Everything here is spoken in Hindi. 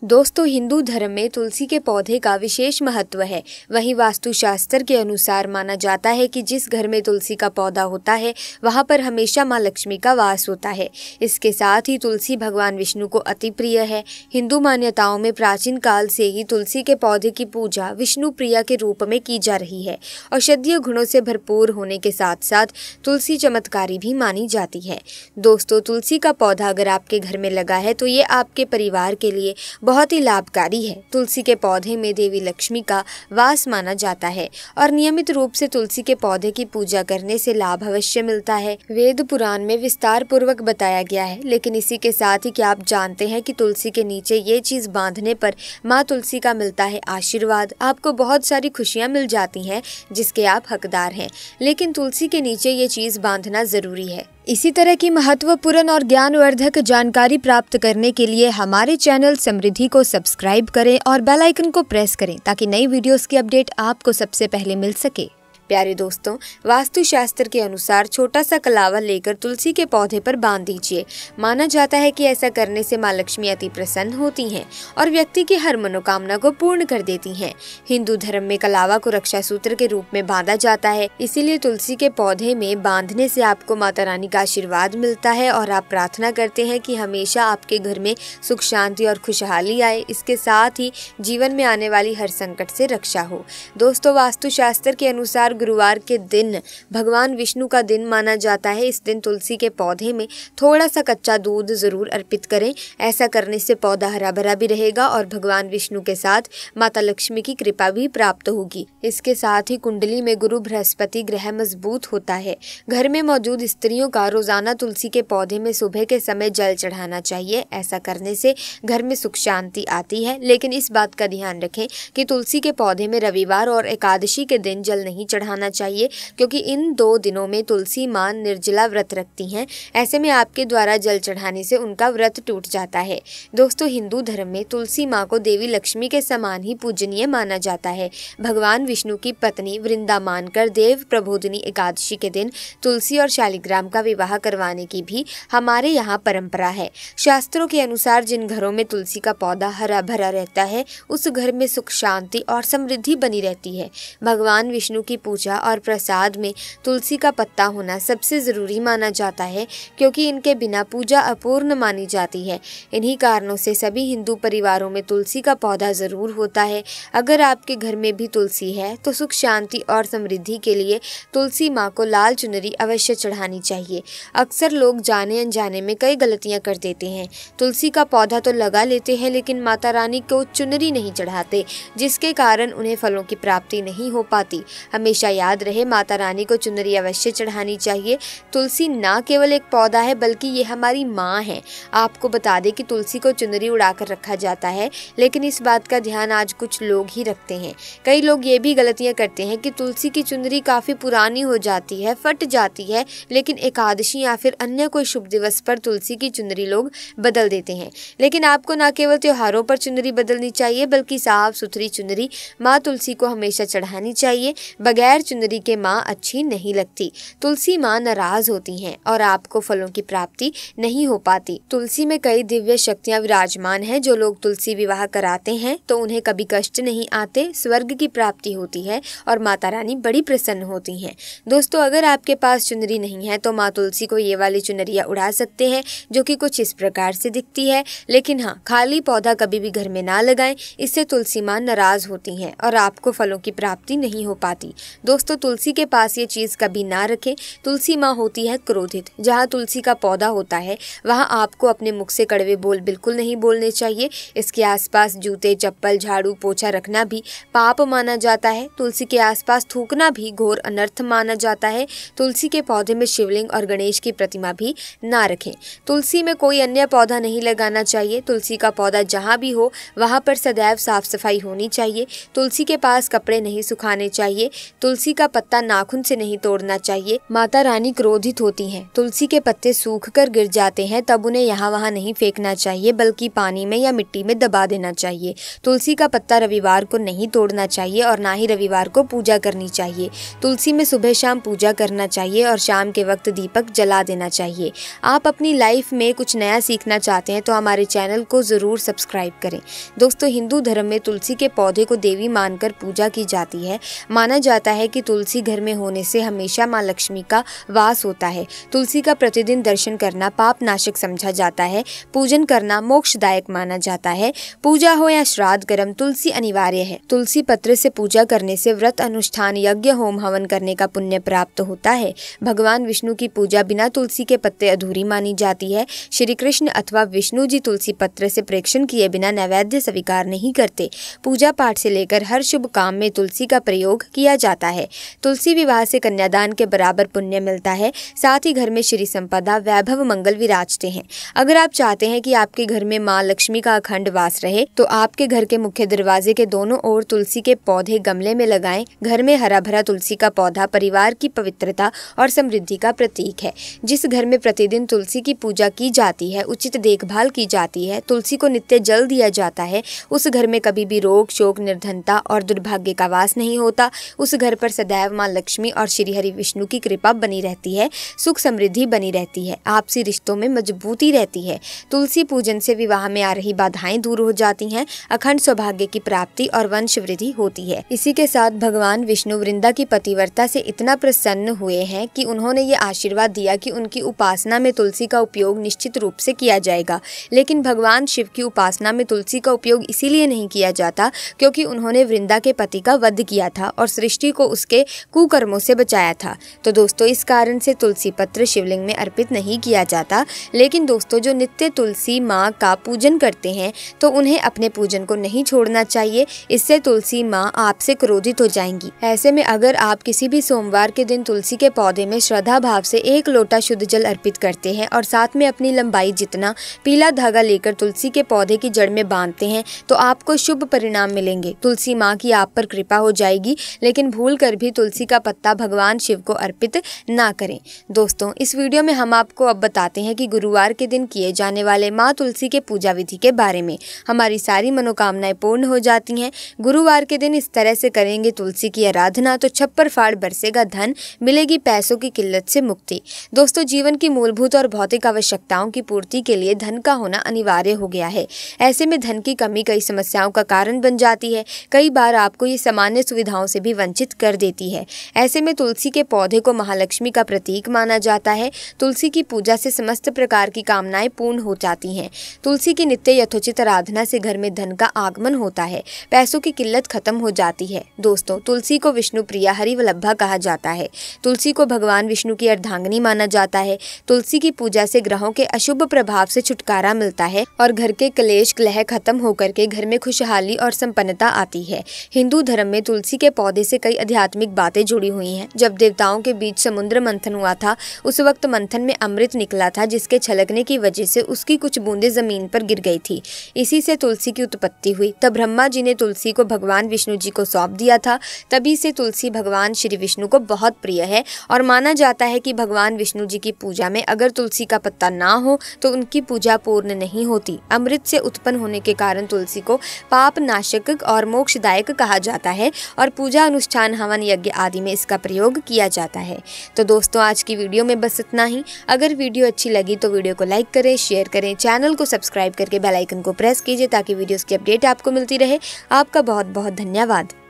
दोस्तों, हिंदू धर्म में तुलसी के पौधे का विशेष महत्व है। वहीं वास्तुशास्त्र के अनुसार माना जाता है कि जिस घर में तुलसी का पौधा होता है वहां पर हमेशा मां लक्ष्मी का वास होता है। इसके साथ ही तुलसी भगवान विष्णु को अति प्रिय है। हिंदू मान्यताओं में प्राचीन काल से ही तुलसी के पौधे की पूजा विष्णु प्रिया के रूप में की जा रही है। औषधीय गुणों से भरपूर होने के साथ साथ तुलसी चमत्कारी भी मानी जाती है। दोस्तों, तुलसी का पौधा अगर आपके घर में लगा है तो ये आपके परिवार के लिए बहुत ही लाभकारी है। तुलसी के पौधे में देवी लक्ष्मी का वास माना जाता है और नियमित रूप से तुलसी के पौधे की पूजा करने से लाभ अवश्य मिलता है। वेद पुराण में विस्तार पूर्वक बताया गया है। लेकिन इसी के साथ ही क्या आप जानते हैं कि तुलसी के नीचे ये चीज बांधने पर माँ तुलसी का मिलता है आशीर्वाद। आपको बहुत सारी खुशियाँ मिल जाती हैं जिसके आप हकदार हैं। लेकिन तुलसी के नीचे ये चीज बांधना जरूरी है। इसी तरह की महत्वपूर्ण और ज्ञानवर्धक जानकारी प्राप्त करने के लिए हमारे चैनल समृद्धि को सब्सक्राइब करें और बेल आइकन को प्रेस करें ताकि नई वीडियोस की अपडेट आपको सबसे पहले मिल सके। प्यारे दोस्तों, वास्तुशास्त्र के अनुसार छोटा सा कलावा लेकर तुलसी के पौधे पर बांध दीजिए। माना जाता है कि ऐसा करने से मां लक्ष्मी अति प्रसन्न होती हैं और व्यक्ति की हर मनोकामना को पूर्ण कर देती हैं। हिंदू धर्म में कलावा को रक्षा सूत्र के रूप में बांधा जाता है। इसीलिए तुलसी के पौधे में बांधने से आपको माता रानी का आशीर्वाद मिलता है और आप प्रार्थना करते हैं कि हमेशा आपके घर में सुख शांति और खुशहाली आए। इसके साथ ही जीवन में आने वाली हर संकट से रक्षा हो। दोस्तों, वास्तुशास्त्र के अनुसार गुरुवार के दिन भगवान विष्णु का दिन माना जाता है। इस दिन तुलसी के पौधे में थोड़ा सा कच्चा दूध जरूर अर्पित करें। ऐसा करने से पौधा हरा भरा भी रहेगा और भगवान विष्णु के साथ माता लक्ष्मी की कृपा भी प्राप्त होगी। इसके साथ ही कुंडली में गुरु बृहस्पति ग्रह मजबूत होता है। घर में मौजूद स्त्रियों का रोजाना तुलसी के पौधे में सुबह के समय जल चढ़ाना चाहिए। ऐसा करने से घर में सुख शांति आती है। लेकिन इस बात का ध्यान रखें कि तुलसी के पौधे में रविवार और एकादशी के दिन जल नहीं चढ़ाना चाहिए, क्योंकि इन दो दिनों में तुलसी मां निर्जला व्रत रखती हैं। ऐसे में आपके द्वारा जल चढ़ाने से उनका व्रत टूट जाता है। दोस्तों, हिंदू धर्म में तुलसी मां को देवी लक्ष्मी के समान ही पूजनीय माना जाता है। भगवान विष्णु की पत्नी वृंदा मानकर देव प्रबोधिनी एकादशी के दिन तुलसी और शालिग्राम का विवाह करवाने की भी हमारे यहाँ परंपरा है। शास्त्रों के अनुसार जिन घरों में तुलसी का पौधा हरा भरा रहता है उस घर में सुख शांति और समृद्धि बनी रहती है। भगवान विष्णु की पूजा और प्रसाद में तुलसी का पत्ता होना सबसे जरूरी माना जाता है, क्योंकि इनके बिना पूजा अपूर्ण मानी जाती है। इन्हीं कारणों से सभी हिंदू परिवारों में तुलसी का पौधा जरूर होता है। अगर आपके घर में भी तुलसी है तो सुख शांति और समृद्धि के लिए तुलसी माँ को लाल चुनरी अवश्य चढ़ानी चाहिए। अक्सर लोग जाने अनजाने में कई गलतियां कर देते हैं। तुलसी का पौधा तो लगा लेते हैं लेकिन माता रानी को चुनरी नहीं चढ़ाते, जिसके कारण उन्हें फलों की प्राप्ति नहीं हो पाती। हमेशा याद रहे, माता रानी को चुनरी अवश्य चढ़ानी चाहिए। तुलसी ना केवल एक पौधा है बल्कि ये हमारी माँ है। आपको बता दें कि तुलसी को चुनरी उड़ाकर रखा जाता है, लेकिन इस बात का ध्यान आज कुछ लोग ही रखते हैं। कई लोग ये भी गलतियां करते हैं कि तुलसी की चुनरी काफी पुरानी हो जाती है, फट जाती है, लेकिन एकादशी या फिर अन्य कोई शुभ दिवस पर तुलसी की चुनरी लोग बदल देते हैं। लेकिन आपको न केवल त्योहारों पर चुनरी बदलनी चाहिए बल्कि साफ सुथरी चुनरी माँ तुलसी को हमेशा चढ़ानी चाहिए। बगैर चुनरी के माँ अच्छी नहीं लगती। तुलसी माँ नाराज होती हैं और आपको फलों की प्राप्ति नहीं हो पाती। तुलसी में कई दिव्य शक्तियाँ विराजमान हैं। जो लोग तुलसी विवाह कराते हैं तो उन्हें कभी कष्ट नहीं आते, स्वर्ग की प्राप्ति होती है और माता रानी बड़ी प्रसन्न होती हैं। दोस्तों, अगर आपके पास चुनरी नहीं है तो माँ तुलसी को ये वाली चुनरिया उड़ा सकते हैं, जो कि कुछ इस प्रकार से दिखती है। लेकिन हाँ, खाली पौधा कभी भी घर में ना लगाएं, इससे तुलसी माँ नाराज होती हैं और आपको फलों की प्राप्ति नहीं हो पाती। दोस्तों, तुलसी के पास ये चीज कभी ना रखें। तुलसी माँ होती है क्रोधित। जहाँ तुलसी का पौधा होता है वहाँ आपको अपने मुख से कड़वे बोल बिल्कुल नहीं बोलने चाहिए। इसके आसपास जूते, चप्पल, झाड़ू, पोछा रखना भी पाप माना जाता है। तुलसी के आसपास थूकना भी घोर अनर्थ माना जाता है। तुलसी के पौधे में शिवलिंग और गणेश की प्रतिमा भी ना रखें। तुलसी में कोई अन्य पौधा नहीं लगाना चाहिए। तुलसी का पौधा जहाँ भी हो वहाँ पर सदैव साफ सफाई होनी चाहिए। तुलसी के पास कपड़े नहीं सुखाने चाहिए। तुलसी का पत्ता नाखून से नहीं तोड़ना चाहिए। माता रानी क्रोधित होती हैं। तुलसी के पत्ते सूखकर गिर जाते हैं तब उन्हें यहाँ वहाँ नहीं फेंकना चाहिए, बल्कि पानी में या मिट्टी में दबा देना चाहिए। तुलसी का पत्ता रविवार को नहीं तोड़ना चाहिए और ना ही रविवार को पूजा करनी चाहिए। तुलसी में सुबह शाम पूजा करना चाहिए और शाम के वक्त दीपक जला देना चाहिए। आप अपनी लाइफ में कुछ नया सीखना चाहते हैं तो हमारे चैनल को जरूर सब्सक्राइब करें। दोस्तों, हिंदू धर्म में तुलसी के पौधे को देवी मानकर पूजा की जाती है। माना जाता है कि तुलसी घर में होने से हमेशा माँ लक्ष्मी का वास होता है। तुलसी का प्रतिदिन दर्शन करना पाप नाशक समझा जाता है। पूजन करना मोक्षदायक माना जाता है। पूजा हो या श्राद्ध कर्म, तुलसी अनिवार्य है। तुलसी पत्र से पूजा करने से व्रत अनुष्ठान, यज्ञ, होम हवन करने का पुण्य प्राप्त होता है। भगवान विष्णु की पूजा बिना तुलसी के पत्ते अधूरी मानी जाती है। श्री कृष्ण अथवा विष्णु जी तुलसी पत्र से प्रेक्षण किए बिना नैवेद्य स्वीकार नहीं करते। पूजा पाठ से लेकर हर शुभ काम में तुलसी का प्रयोग किया जाता है। तुलसी विवाह से कन्यादान के बराबर पुण्य मिलता है। साथ ही घर में श्री संपदा, वैभव, मंगल विराजते हैं। अगर आप चाहते हैं कि आपके घर में माँ लक्ष्मी का अखंड वास रहे तो आपके घर के मुख्य दरवाजे के दोनों ओर तुलसी के पौधे गमले में लगाएं। घर में हरा भरा तुलसी का पौधा परिवार की पवित्रता और समृद्धि का प्रतीक है। जिस घर में प्रतिदिन तुलसी की पूजा की जाती है, उचित देखभाल की जाती है, तुलसी को नित्य जल दिया जाता है, उस घर में कभी भी रोग, शोक, निर्धनता और दुर्भाग्य का वास नहीं होता। उस घर पर सदैव माँ लक्ष्मी और श्री हरि विष्णु की कृपा बनी रहती है। सुख समृद्धि बनी रहती है। आपसी रिश्तों में मजबूती रहती है। तुलसी पूजन से विवाह में आ रही बाधाएं दूर हो जाती हैं। अखंड सौभाग्य की प्राप्ति और वंश वृद्धि होती है। इसी के साथ भगवान विष्णु वृंदा की पतिव्रता से इतना प्रसन्न हुए हैं कि उन्होंने ये आशीर्वाद दिया कि उनकी उपासना में तुलसी का उपयोग निश्चित रूप से किया जाएगा। लेकिन भगवान शिव की उपासना में तुलसी का उपयोग इसीलिए नहीं किया जाता क्योंकि उन्होंने वृंदा के पति का वध किया था और सृष्टि को उसके कुकर्मों से बचाया था। तो दोस्तों, इस कारण से तुलसी पत्र शिवलिंग में अर्पित नहीं किया जाता। लेकिन दोस्तों, जो नित्य तुलसी माँ का पूजन करते हैं तो उन्हें अपने पूजन को नहीं छोड़ना चाहिए। इससे तुलसी माँ आपसे क्रोधित हो जाएंगी। ऐसे में अगर आप किसी भी सोमवार के दिन तुलसी के पौधे में श्रद्धा भाव से 1 लोटा शुद्ध जल अर्पित करते हैं और साथ में अपनी लंबाई जितना पीला धागा लेकर तुलसी के पौधे की जड़ में बांधते हैं तो आपको शुभ परिणाम मिलेंगे। तुलसी माँ की आप पर कृपा हो जाएगी। लेकिन भूल कर भी तुलसी का पत्ता भगवान शिव को अर्पित ना करें। दोस्तों, इस वीडियो में हम आपको अब बताते हैं कि गुरुवार के दिन किए जाने वाले माँ तुलसी के पूजा विधि के बारे में। हमारी सारी मनोकामनाएं पूर्ण हो जाती हैं। गुरुवार के दिन इस तरह से करेंगे तुलसी की आराधना तो छप्पर फाड़ बरसेगा धन, मिलेगी पैसों की किल्लत से मुक्ति। दोस्तों, जीवन की मूलभूत और भौतिक आवश्यकताओं की पूर्ति के लिए धन का होना अनिवार्य हो गया है। ऐसे में धन की कमी कई समस्याओं का कारण बन जाती है। कई बार आपको ये सामान्य सुविधाओं से भी वंचित कर देती है। ऐसे में तुलसी के पौधे को महालक्ष्मी का प्रतीक माना जाता है। तुलसी की पूजा से समस्त प्रकार की कामनाएं पूर्ण हो जाती हैं। तुलसी की नित्य यथोचित आराधना से घर में धन का आगमन होता है। पैसों की किल्लत खत्म हो जाती है। दोस्तों, तुलसी को विष्णु प्रिया हरिवल्लभा कहा जाता है। तुलसी को भगवान विष्णु की अर्धांगिनी माना जाता है। तुलसी की पूजा से ग्रहों के अशुभ प्रभाव से छुटकारा मिलता है और घर के क्लेश कलह खत्म होकर के घर में खुशहाली और संपन्नता आती है। हिंदू धर्म में तुलसी के पौधे से कई आध्यात्मिक बातें जुड़ी हुई हैं। जब देवताओं के बीच समुद्र मंथन हुआ था, उस वक्त मंथन में अमृत निकला था जिसके छलकने की वजह से उसकी कुछ बूंदें जमीन पर गिर गई थी। इसी से तुलसी की उत्पत्ति हुई। तब ब्रह्मा जी ने तुलसी को भगवान विष्णु जी को सौंप दिया था। तभी से तुलसी भगवान श्री विष्णु को बहुत प्रिय है और माना जाता है कि भगवान विष्णु जी की पूजा में अगर तुलसी का पत्ता ना हो तो उनकी पूजा पूर्ण नहीं होती। अमृत से उत्पन्न होने के कारण तुलसी को पाप नाशक और मोक्षदायक कहा जाता है और पूजा अनुष्ठान, हवन, यज्ञ आदि में इसका प्रयोग किया जाता है। तो दोस्तों, आज की वीडियो में बस इतना ही। अगर वीडियो अच्छी लगी तो वीडियो को लाइक करें, शेयर करें, चैनल को सब्सक्राइब करके बेल आइकन को प्रेस कीजिए ताकि वीडियोस की अपडेट आपको मिलती रहे। आपका बहुत बहुत धन्यवाद।